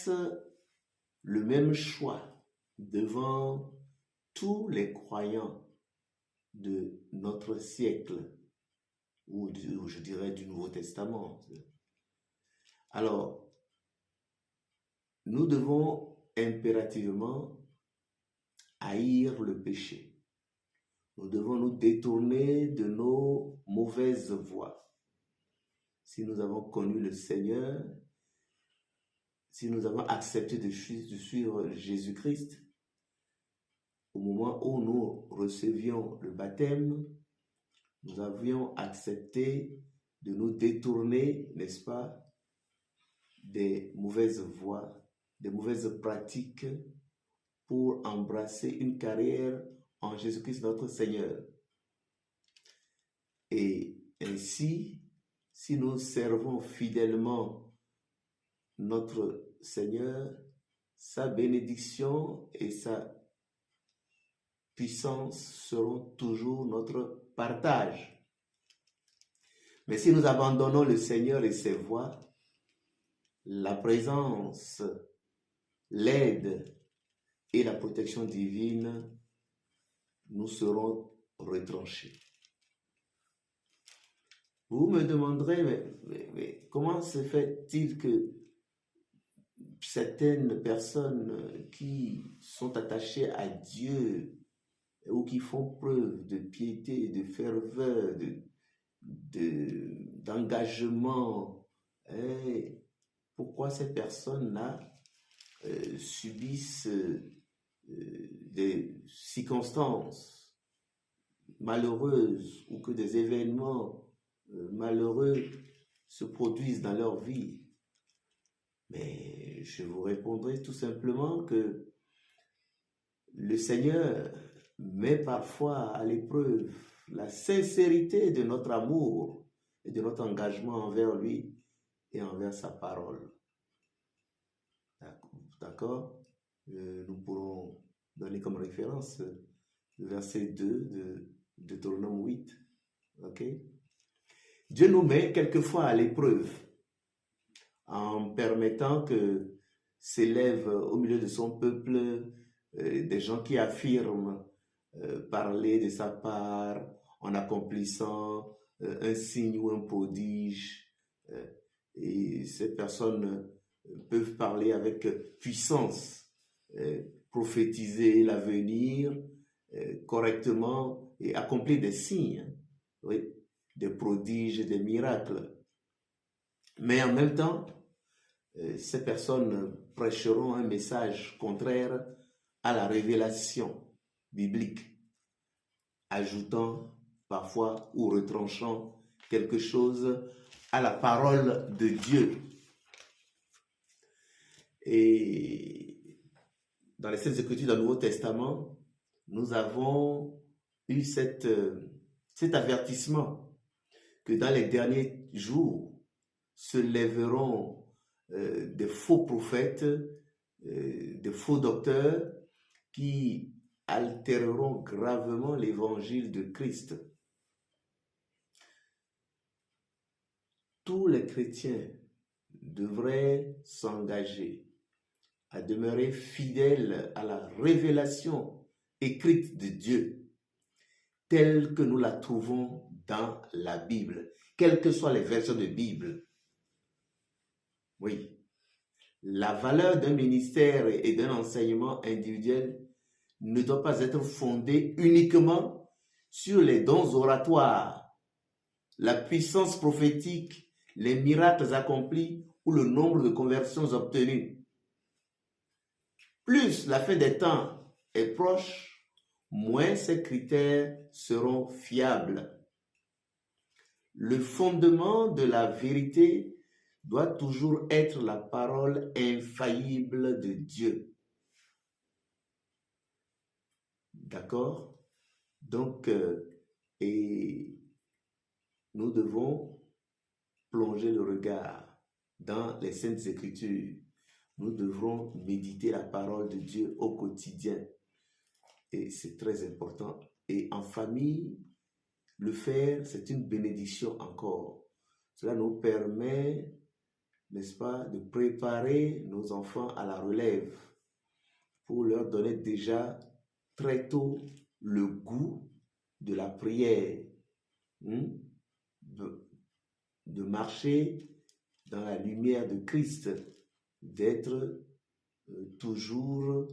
fasse le même choix devant tous les croyants de notre siècle, ou je dirais du Nouveau Testament. Alors, nous devons impérativement haïr le péché. Nous devons nous détourner de nos mauvaises voies. Si nous avons connu le Seigneur, si nous avons accepté de suivre Jésus-Christ, au moment où nous recevions le baptême, nous avions accepté de nous détourner, n'est-ce pas, des mauvaises voies, des mauvaises pratiques pour embrasser une carrière en Jésus-Christ notre Seigneur. Et ainsi, si nous servons fidèlement notre Seigneur, sa bénédiction et sa puissance seront toujours notre partage. Mais si nous abandonnons le Seigneur et ses voies, la présence, l'aide et la protection divine, nous serons retranchés. Vous me demanderez, mais comment se fait-il que certaines personnes qui sont attachées à Dieu ou qui font preuve de piété, de ferveur, d'engagement, pourquoi ces personnes-là subissent des circonstances malheureuses ou que des événements malheureux se produisent dans leur vie? Mais je vous répondrai tout simplement que le Seigneur met parfois à l'épreuve la sincérité de notre amour et de notre engagement envers lui et envers sa parole. D'accord? Nous pourrons donner comme référence le verset 2 de Deutéronome 8. Ok? Dieu nous met quelquefois à l'épreuve en permettant que s'élèvent au milieu de son peuple des gens qui affirment parler de sa part en accomplissant un signe ou un prodige. Et ces personnes peuvent parler avec puissance, prophétiser l'avenir correctement et accomplir des signes, oui, des prodiges, des miracles. Mais en même temps, ces personnes prêcheront un message contraire à la révélation biblique, ajoutant parfois ou retranchant quelque chose à la parole de Dieu. Et dans les Saintes Écritures du Nouveau Testament, nous avons eu cet avertissement que dans les derniers jours se lèveront des faux prophètes, des faux docteurs qui altéreront gravement l'évangile de Christ. Tous les chrétiens devraient s'engager à demeurer fidèles à la révélation écrite de Dieu, telle que nous la trouvons dans la Bible, quelles que soient les versions de Bible. Oui, la valeur d'un ministère et d'un enseignement individuel ne doit pas être fondée uniquement sur les dons oratoires, la puissance prophétique, les miracles accomplis ou le nombre de conversions obtenues. Plus la fin des temps est proche, moins ces critères seront fiables. Le fondement de la vérité doit toujours être la parole infaillible de Dieu. D'accord? Donc, et nous devons plonger le regard dans les Saintes Écritures. Nous devrons méditer la parole de Dieu au quotidien. Et c'est très important. Et en famille, le faire, c'est une bénédiction encore. Cela nous permet n'est-ce pas, de préparer nos enfants à la relève pour leur donner déjà très tôt le goût de la prière, hein, de marcher dans la lumière de Christ, d'être toujours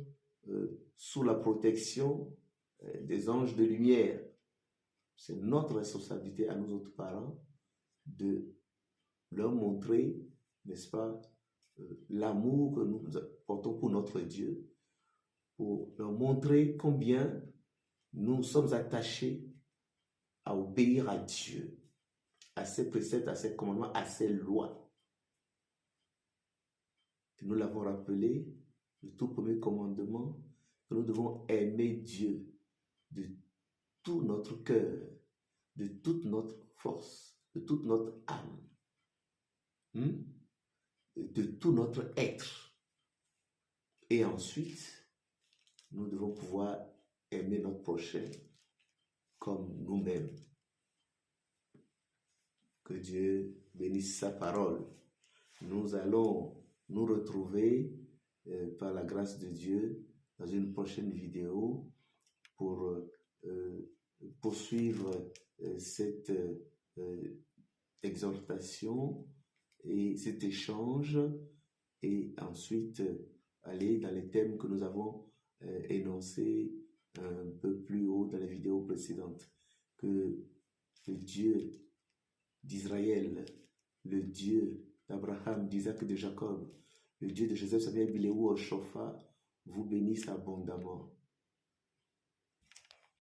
sous la protection des anges de lumière. C'est notre responsabilité à nous autres parents de leur montrer, n'est-ce pas, l'amour que nous portons pour notre Dieu, pour leur montrer combien nous sommes attachés à obéir à Dieu, à ses préceptes, à ses commandements, à ses lois. Nous l'avons rappelé, le tout premier commandement, que nous devons aimer Dieu de tout notre cœur, de toute notre force, de toute notre âme, de tout notre être. Et ensuite, nous devons pouvoir aimer notre prochain comme nous-mêmes. Que Dieu bénisse sa parole. Nous allons nous retrouver par la grâce de Dieu dans une prochaine vidéo pour poursuivre cette exhortation et cet échange et ensuite aller dans les thèmes que nous avons énoncés un peu plus haut dans les vidéos précédentes. Que le Dieu d'Israël, le Dieu d'Abraham, d'Isaac et de Jacob, le Dieu de Joseph, Samuel, Biléou, Shopha, vous bénisse abondamment.